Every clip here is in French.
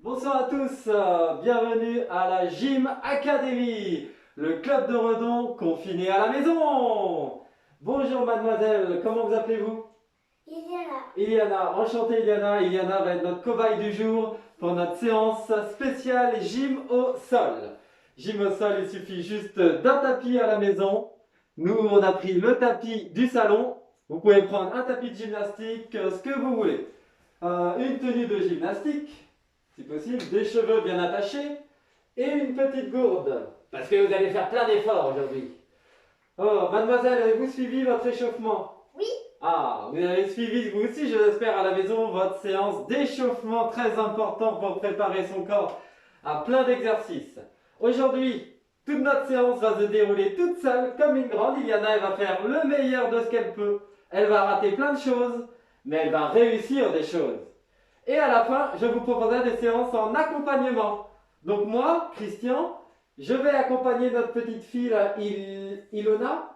Bonsoir à tous, bienvenue à la Gym Academy, le club de redon confiné à la maison. Bonjour mademoiselle, comment vous appelez-vous? Iliana. Iliana, enchantée Iliana. Iliana va être notre cobaye du jour pour notre séance spéciale gym au sol. Gym au sol, il suffit juste d'un tapis à la maison. Nous, on a pris le tapis du salon. Vous pouvez prendre un tapis de gymnastique, ce que vous voulez. Une tenue de gymnastique, si possible, des cheveux bien attachés et une petite gourde. Parce que vous allez faire plein d'efforts aujourd'hui. Oh, mademoiselle, avez-vous suivi votre échauffement? Oui. Ah, vous avez suivi vous aussi, je l'espère, à la maison, votre séance d'échauffement très important pour préparer son corps à plein d'exercices. Aujourd'hui, toute notre séance va se dérouler toute seule, comme une grande. Iliana, elle va faire le meilleur de ce qu'elle peut. Elle va rater plein de choses, mais elle va réussir des choses. Et à la fin, je vous proposerai des séances en accompagnement. Donc moi, Christian, je vais accompagner notre petite fille, Ilona.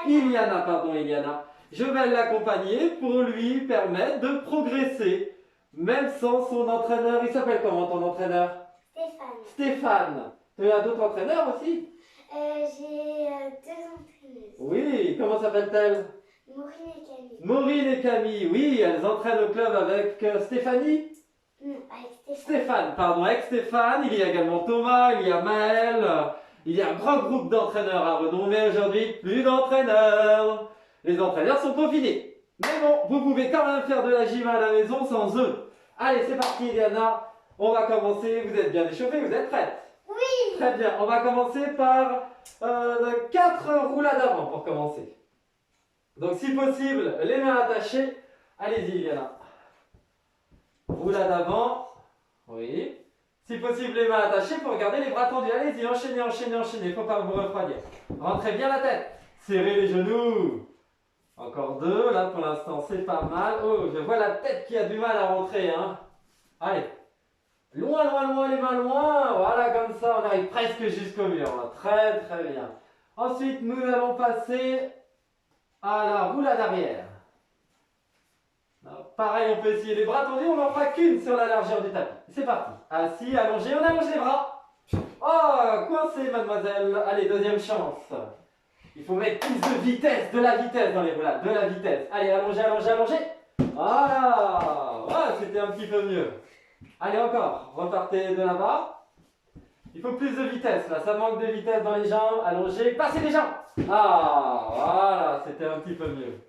Iliana, pardon, Iliana. Je vais l'accompagner pour lui permettre de progresser, même sans son entraîneur. Il s'appelle comment ton entraîneur? Stéphane. Stéphane. Tu as d'autres entraîneurs aussi? J'ai deux entraîneuses. Oui, comment s'appelle-t-elle? Maureen et Camille. Maureen et Camille, oui, elles entraînent au club avec Stéphanie? Non, avec Stéphane. Stéphane, pardon, avec Stéphane, il y a également Thomas, il y a Maël, il y a un grand groupe d'entraîneurs à renommer aujourd'hui, plus d'entraîneurs. Les entraîneurs sont confinés. Mais bon, vous pouvez quand même faire de la gym à la maison sans eux. Allez, c'est parti, Eliana. On va commencer. Vous êtes bien échauffés, vous êtes prêtes? Oui. Très bien. On va commencer par 4 roulades avant pour commencer. Donc, si possible, les mains attachées. Allez-y, Eliana. Roulade avant. Oui. Si possible, les mains attachées pour garder les bras tendus. Allez-y, enchaînez, enchaînez, enchaînez. Il ne faut pas vous refroidir. Rentrez bien la tête. Serrez les genoux. Encore 2. Là, pour l'instant, c'est pas mal. Oh, je vois la tête qui a du mal à rentrer. Hein. Allez. Loin, loin, loin, les mains loin. Voilà, comme ça, on arrive presque jusqu'au mur. Là. Très, très bien. Ensuite, nous allons passer à la roulade arrière. Alors, pareil, on peut essayer les bras tendus, on n'en fera qu'une sur la largeur du tapis. C'est parti. Assis, allongé, on allonge les bras. Oh, coincé, mademoiselle. Allez, deuxième chance. Il faut mettre plus de vitesse, de la vitesse dans les roulades, de la vitesse. Allez, allongé, allongé, allongé. Voilà. Voilà, c'était un petit peu mieux. Allez, encore. Repartez de là-bas. Il faut plus de vitesse, là. Ça manque de vitesse dans les jambes. Allongé, passez les jambes. Ah, voilà, c'était un petit peu mieux.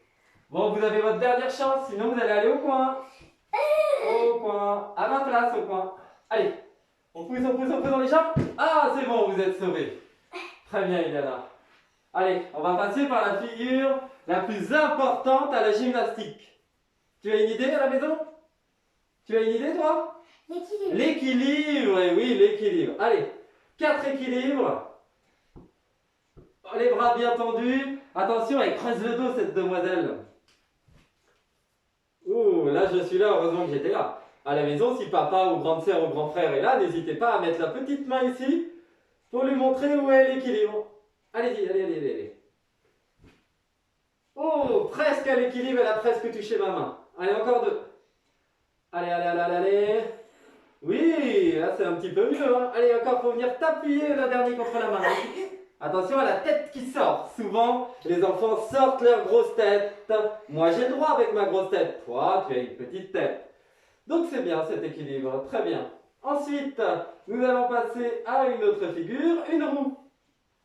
Bon, vous avez votre dernière chance, sinon vous allez aller au coin. Au coin. À ma place, au coin. Allez. On pousse dans les jambes. Ah, c'est bon, vous êtes sauvés. Très bien, Iliana. Allez, on va passer par la figure la plus importante à la gymnastique. Tu as une idée à la maison? Tu as une idée, toi? L'équilibre. L'équilibre, eh oui, l'équilibre. Allez, 4 équilibres. Les bras bien tendus. Attention, elle creuse le dos, cette demoiselle. Ouh, là je suis là, heureusement que j'étais là. À la maison, si papa ou grande sœur ou grand frère est là, n'hésitez pas à mettre la petite main ici pour lui montrer où est l'équilibre. Allez-y, allez, allez, allez, allez. Oh, presque à l'équilibre, elle a presque touché ma main. Allez, encore 2. Allez, allez, allez, allez, allez. Oui, là c'est un petit peu mieux. Hein. Allez, encore, faut venir t'appuyer la dernière contre la main. Attention à la tête qui sort. Souvent, les enfants sortent leur grosse tête. Moi, j'ai le droit avec ma grosse tête. Toi, tu as une petite tête. Donc, c'est bien cet équilibre. Très bien. Ensuite, nous allons passer à une autre figure, une roue.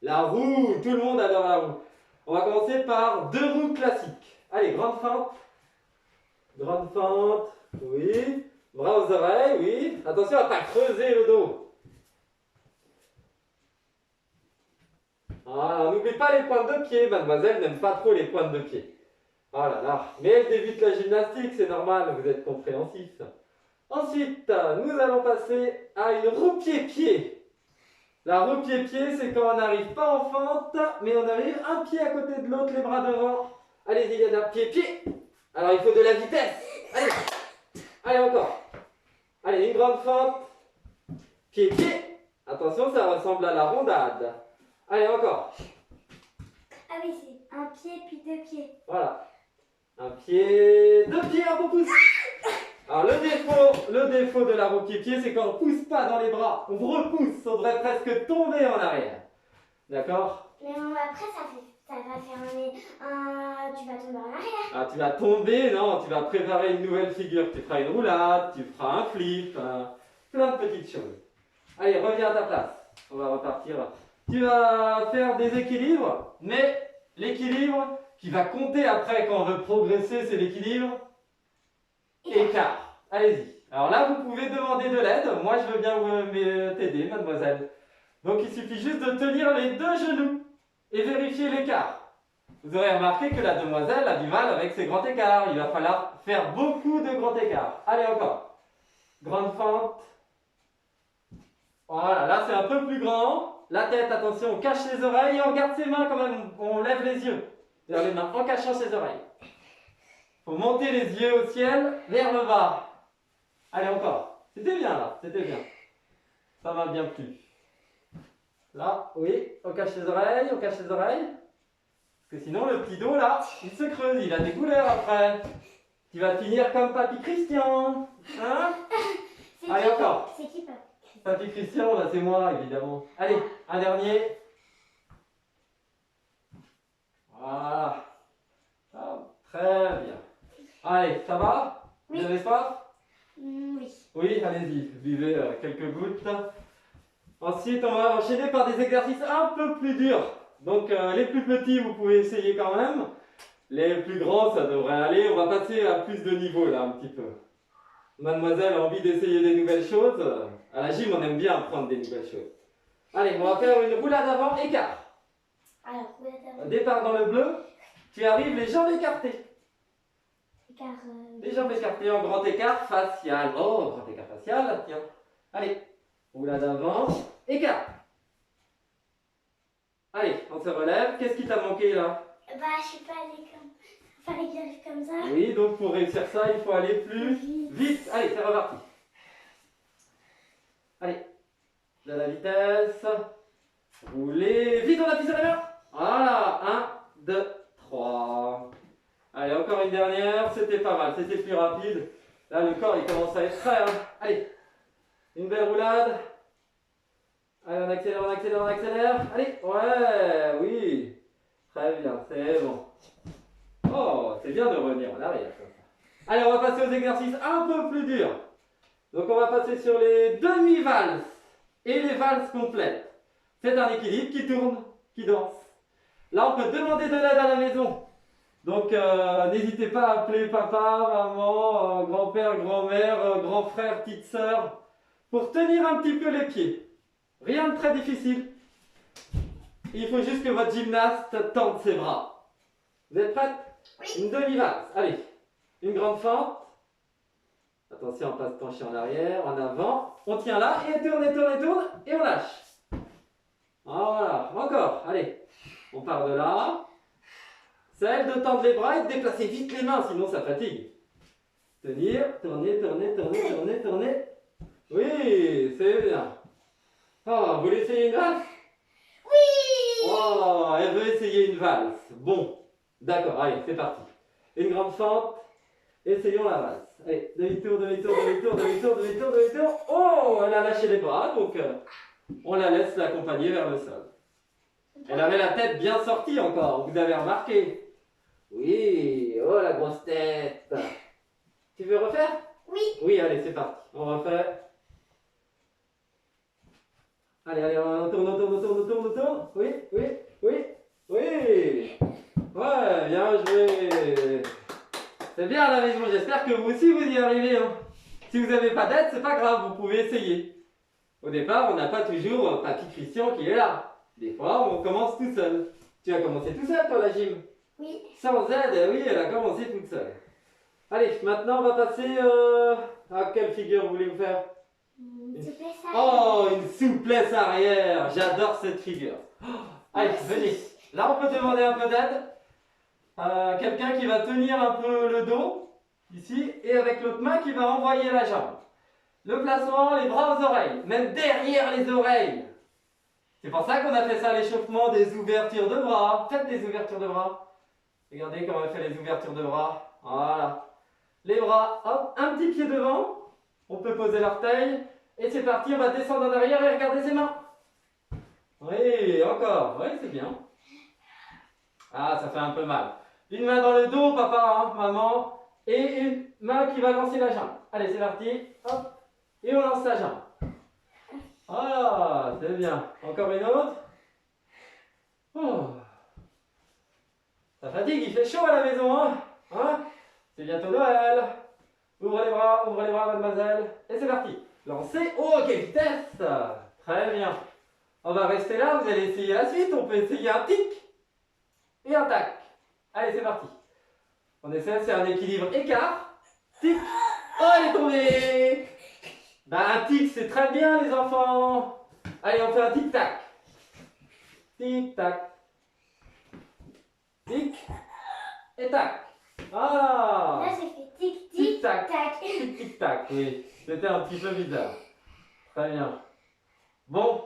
La roue, tout le monde adore la roue. On va commencer par 2 roues classiques. Allez, grande fente. Grande fente. Oui. Bras aux oreilles, oui. Attention à ne pas creuser le dos. Ah, n'oublie pas les pointes de pied, mademoiselle n'aime pas trop les pointes de pied. Oh là là, mais elle débute la gymnastique, c'est normal, vous êtes compréhensif. Ensuite, nous allons passer à une roue pied-pied. La roue pied-pied, c'est quand on n'arrive pas en fente, mais on arrive un pied à côté de l'autre, les bras devant. Allez-y, Yana, pied-pied. Alors, il faut de la vitesse. Allez, allez encore. Allez, une grande fente. Pied-pied. Attention, ça ressemble à la rondade. Allez, encore. Ah oui, c'est un pied puis deux pieds. Voilà. Un pied, 2 pieds, on pousse. Alors le défaut de la roue pied-pied, c'est qu'on ne pousse pas dans les bras, on repousse, on devrait presque tomber en arrière. D'accord? Mais bon, après, ça va faire tu vas tomber en arrière. Ah, tu vas tomber, non, tu vas préparer une nouvelle figure. Tu feras une roulade, tu feras un flip, plein de petites choses. Allez, reviens à ta place. On va repartir. Tu vas faire des équilibres, mais l'équilibre qui va compter après quand on veut progresser, c'est l'équilibre écart. Allez-y. Alors là, vous pouvez demander de l'aide. Moi, je veux bien t'aider, mademoiselle. Donc, il suffit juste de tenir les deux genoux et vérifier l'écart. Vous aurez remarqué que la demoiselle a du mal avec ses grands écarts. Il va falloir faire beaucoup de grands écarts. Allez, encore. Grande fente. Voilà, là, c'est un peu plus grand. La tête, attention, on cache les oreilles et on garde ses mains quand même. On lève les yeux vers les mains en cachant ses oreilles. Il faut monter les yeux au ciel vers le bas. Allez, encore. C'était bien, là. C'était bien. Ça m'a bien plu. Là, oui, on cache les oreilles, on cache les oreilles. Parce que sinon, le petit dos, là, il se creuse, il a des couleurs après. Tu vas finir comme Papy Christian. Hein? Allez, encore. C'est qui, Papy? Papy Christian, bah, c'est moi, évidemment. Allez, un dernier. Voilà. Ah, très bien. Allez, ça va? Oui. Vous avez soif? Oui. Oui, allez-y, buvez quelques gouttes. Ensuite, on va enchaîner par des exercices un peu plus durs. Donc, les plus petits, vous pouvez essayer quand même. Les plus grands, ça devrait aller. On va passer à plus de niveau, là, un petit peu. Mademoiselle a envie d'essayer des nouvelles choses. À la gym, on aime bien apprendre des nouvelles choses. Allez, on va faire une roulade avant, écart. Alors, Au départ dans le bleu, tu arrives les jambes écartées. écart. Les jambes écartées en grand écart facial. Oh, grand écart facial, là, tiens. Allez, roulade avant, écart. Allez, on se relève. Qu'est-ce qui t'a manqué là? Bah, je suis pas allée comme. Fallait que j'arrive comme ça. Oui, donc pour réussir ça, il faut aller plus vite. Allez, c'est reparti. Allez, de la vitesse. Roulez. Vite, on appuie sur la main. Voilà, 1, 2, 3. Allez, encore une dernière. C'était pas mal, c'était plus rapide. Là, le corps, il commence à être prêt. Hein. Allez, une belle roulade. Allez, on accélère, on accélère, on accélère. Allez, ouais, oui. Très bien, c'est bon. Oh, c'est bien de revenir en arrière comme ça. Allez, on va passer aux exercices un peu plus durs. Donc, on va passer sur les demi-valses et les valses complètes. C'est un équilibre qui tourne, qui danse. Là, on peut demander de l'aide à la maison. Donc, n'hésitez pas à appeler papa, maman, grand-père, grand-mère, grand frère, petite sœur, pour tenir un petit peu les pieds. Rien de très difficile. Il faut juste que votre gymnaste tende ses bras. Vous êtes prête? Oui. Une demi-valse. Allez, une grande fente. Attention, on passe pencher en arrière, en avant. On tient là, et tourne, et tourne, et tourne, et on lâche. Voilà, encore. Allez, on part de là. Celle de tendre les bras et de déplacer vite les mains, sinon ça fatigue. Tenir, tourner, tourner, tourner, tourner, tourner. Oui, c'est bien. Oh, vous voulez essayer une valse? Oui. Oh, elle veut essayer une valse. Bon, d'accord, allez, c'est parti. Une grande fente. Essayons la valse. Allez, demi-tour, demi-tour, demi-tour, demi-tour, demi-tour, demi-tour. Oh, elle a lâché les bras, donc on la laisse l'accompagner vers le sol. Elle avait la tête bien sortie encore, vous avez remarqué. Oui, oh la grosse tête. Tu veux refaire? Oui. Oui, allez, c'est parti. On refait. Allez, allez, on tourne, on tourne, on tourne, on tourne, on tourne. Oui, oui, oui, oui. Ouais, bien joué. C'est bien à la maison, j'espère que vous aussi vous y arrivez. Hein. Si vous n'avez pas d'aide, c'est pas grave, vous pouvez essayer. Au départ, on n'a pas toujours Papy Christian qui est là. Des fois, on commence tout seul. Tu as commencé tout seul, toi, la gym? Oui. Sans aide, oui, elle a commencé toute seule. Allez, maintenant, on va passer à quelle figure vous voulez me faire? S'il te plaît, ça. Oh, une souplesse arrière. J'adore cette figure. Oh, allez, venez. Là, on peut demander un peu d'aide. Quelqu'un qui va tenir un peu le dos, ici, et avec l'autre main qui va envoyer la jambe. Le placement, les bras aux oreilles, même derrière les oreilles. C'est pour ça qu'on a fait ça, l'échauffement des ouvertures de bras. Faites des ouvertures de bras. Regardez comment on fait les ouvertures de bras. Voilà. Les bras, hop, un petit pied devant. On peut poser l'orteil. Et c'est parti, on va descendre en arrière et regarder ses mains. Oui, encore. Oui, c'est bien. Ah, ça fait un peu mal. Une main dans le dos, papa, hein, maman. Et une main qui va lancer la jambe. Allez, c'est parti. Hop. Et on lance la jambe. Voilà, c'est bien. Encore une autre. Oh. Ça fatigue, il fait chaud à la maison, hein, c'est bientôt Noël. Ouvrez les bras, mademoiselle. Et c'est parti. Lancez. Oh, quelle vitesse. Très bien. On va rester là, vous allez essayer la suite. On peut essayer un tic et un tac. Allez, c'est parti. On essaie, c'est un équilibre écart. Tic. Oh, elle est tombée. Bah, un tic, c'est très bien, les enfants. Allez, on fait un tic-tac. Tic-tac. Tic et tac. Voilà. Là, j'ai fait tic, tic, Tic-tac. tac. Tic, tic, tac, oui. C'était un petit peu bizarre. Très bien. Bon,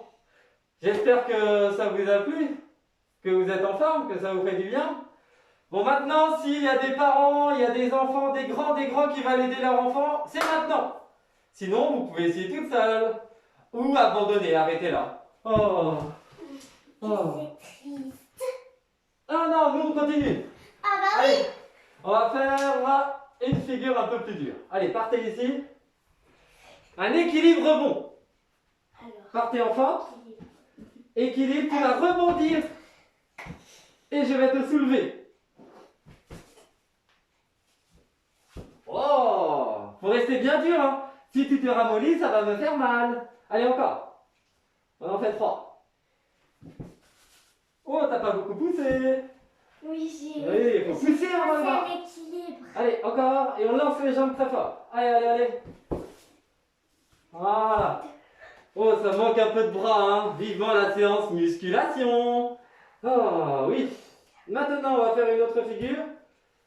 j'espère que ça vous a plu, que vous êtes en forme, que ça vous fait du bien. Bon, maintenant, s'il y a des parents, il y a des enfants, des grands qui veulent aider leur enfant, c'est maintenant. Sinon, vous pouvez essayer toute seule. Ou abandonner, arrêtez là. Oh. Oh. C'est triste. Ah non, nous on continue. Ah bah oui. Allez, on va faire une figure un peu plus dure. Allez, partez ici. Un équilibre rebond. Alors, Partez en fente. Équilibre, tu vas rebondir. Et je vais te soulever. Oh, faut rester bien dur, hein. Si tu te ramollis, ça va me faire mal. Allez, encore. On en fait 3. Oh, t'as pas beaucoup poussé. oui, j'ai. Oui, il faut pousser en C'est bas. l'équilibre. Allez, encore. Et on lance les jambes très fort. Allez, allez, allez. Voilà. Oh, ça manque un peu de bras, hein. Vivement la séance musculation. Oh, oui. Maintenant, on va faire une autre figure.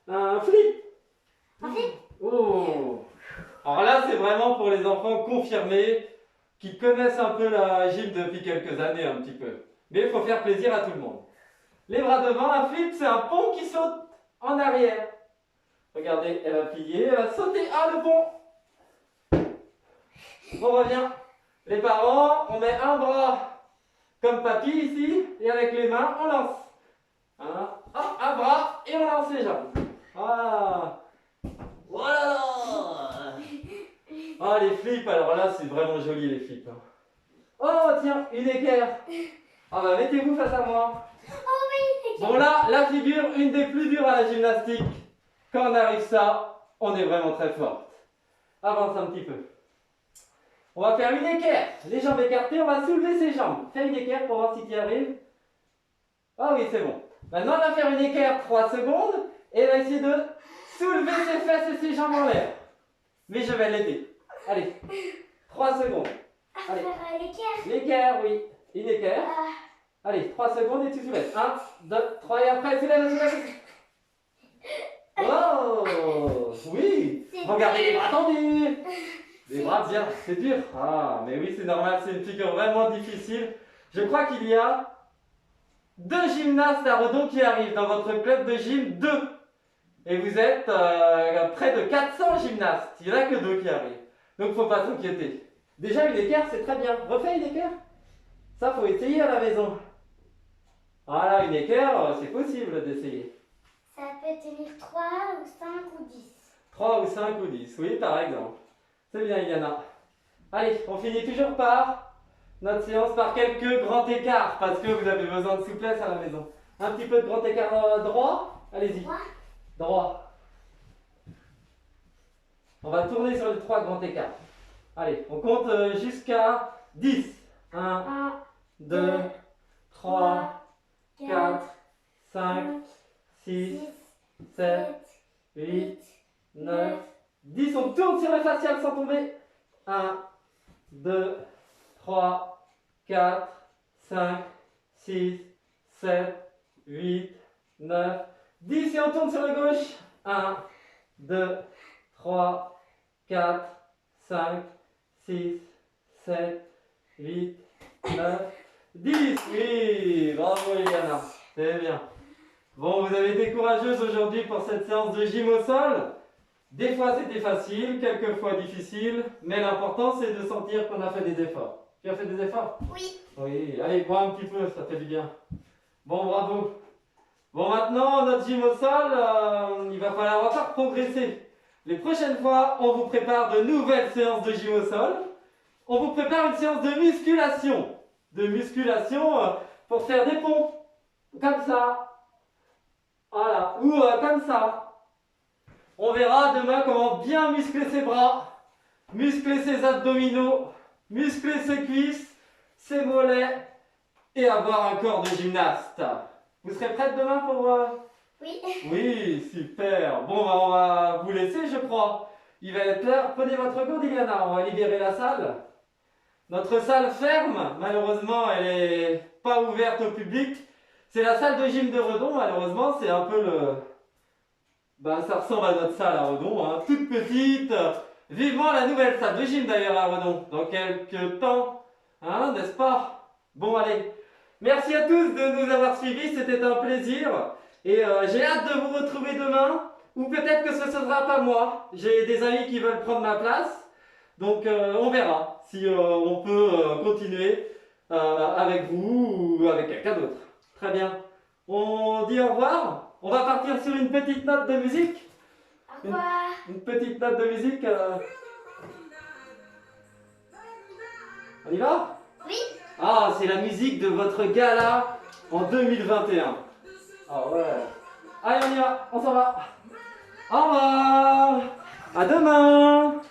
Un flip. Un flip. Oh. Alors là, c'est vraiment pour les enfants confirmés qui connaissent un peu la gym depuis quelques années, un petit peu. Mais il faut faire plaisir à tout le monde. Les bras devant, un flip, c'est un pont qui saute en arrière. Regardez, elle va plier, elle va sauter. Ah, le pont. On revient. Les parents, on met un bras comme papy ici, et avec les mains, on lance. Un bras, et on lance les jambes. Voilà. Voilà. Ah, les flips, alors là, c'est vraiment joli, les flips. Oh, tiens, une équerre. Ah bah, mettez-vous face à moi. Oh oui, Bon là, la figure, une des plus dures à la gymnastique. Quand on arrive ça, on est vraiment très forte. Avance un petit peu. On va faire une équerre. Les jambes écartées, on va soulever ses jambes. Fais une équerre pour voir si tu y arrives. Ah oui, c'est bon. Maintenant, on va faire une équerre 3 secondes. Et on va essayer de soulever ses fesses et ses jambes en l'air. Mais je vais l'aider. Allez, 3 secondes. à Allez. faire l'équerre. L'équerre, oui. Une équerre. Allez, 3 secondes et tu soulèves. 1, 2, 3 et après, soulève. Oh, oui. Regardez les bras tendus. Les bras bien, c'est dur. Ah, mais oui, c'est normal, c'est une figure vraiment difficile. Je crois qu'il y a 2 gymnastes à Redon qui arrivent dans votre club de gym, 2. Et vous êtes près de 400 gymnastes. Il n'y en a que 2 qui arrivent. Donc, faut pas s'inquiéter. Déjà, une équerre, c'est très bien. Refais une équerre. Ça, faut essayer à la maison. Voilà, une équerre, c'est possible d'essayer. Ça peut tenir 3 ou 5 ou 10. 3 ou 5 ou 10, oui, par exemple. C'est bien, Yana. Allez, on finit toujours par notre séance par quelques grands écarts, parce que vous avez besoin de souplesse à la maison. Un petit peu de grand écart droit. Allez-y. Droit. Droit. On va tourner sur les 3 grands écarts. Allez, on compte jusqu'à 10. 1, 1, 2, 3, 4, 5, 6, 7, 8, 9, 10. On tourne sur le facial sans tomber. 1, 2, 3, 4, 5, 6, 7, 8, 9, 10. Et on tourne sur la gauche. 1, 2, 3, 4, 5, 6, 7, 8, 9, 10. Oui, bravo Eliana. C'est bien. Bon, vous avez été courageuse aujourd'hui pour cette séance de gym au sol. Des fois c'était facile, quelques fois difficile, mais l'important c'est de sentir qu'on a fait des efforts. Tu as fait des efforts? Oui. Oui, allez, bois un petit peu, ça fait du bien. Bon, bravo. Bon, maintenant, notre gym au sol, il va falloir encore progresser. Les prochaines fois, on vous prépare de nouvelles séances de gym au sol. On vous prépare une séance de musculation. De musculation pour faire des pompes. Comme ça. Voilà. Ou comme ça. On verra demain comment bien muscler ses bras, muscler ses abdominaux, muscler ses cuisses, ses mollets et avoir un corps de gymnaste. Vous serez prête demain pour... Oui. Oui, super. Bon, bah, on va vous laisser, je crois. Il va être l'heure. Prenez votre gourde, Iliana. On va libérer la salle. Notre salle ferme. Malheureusement, elle est pas ouverte au public. C'est la salle de gym de Redon. Malheureusement, c'est un peu le... Ben, ça ressemble à notre salle à Redon, hein. Toute petite. Vivement la nouvelle salle de gym d'ailleurs à Redon. Dans quelques temps. Hein, n'est-ce pas? Bon, allez. Merci à tous de nous avoir suivis. C'était un plaisir. Et j'ai hâte de vous retrouver demain, ou peut-être que ce ne sera pas moi. J'ai des amis qui veulent prendre ma place, donc on verra si on peut continuer avec vous ou avec quelqu'un d'autre. Très bien. On dit au revoir. On va partir sur une petite note de musique. Au revoir. Une petite note de musique. On y va? Oui. Ah, c'est la musique de votre gala en 2021. Ah ouais. Allez, on y va, on s'en va. Au revoir. À demain.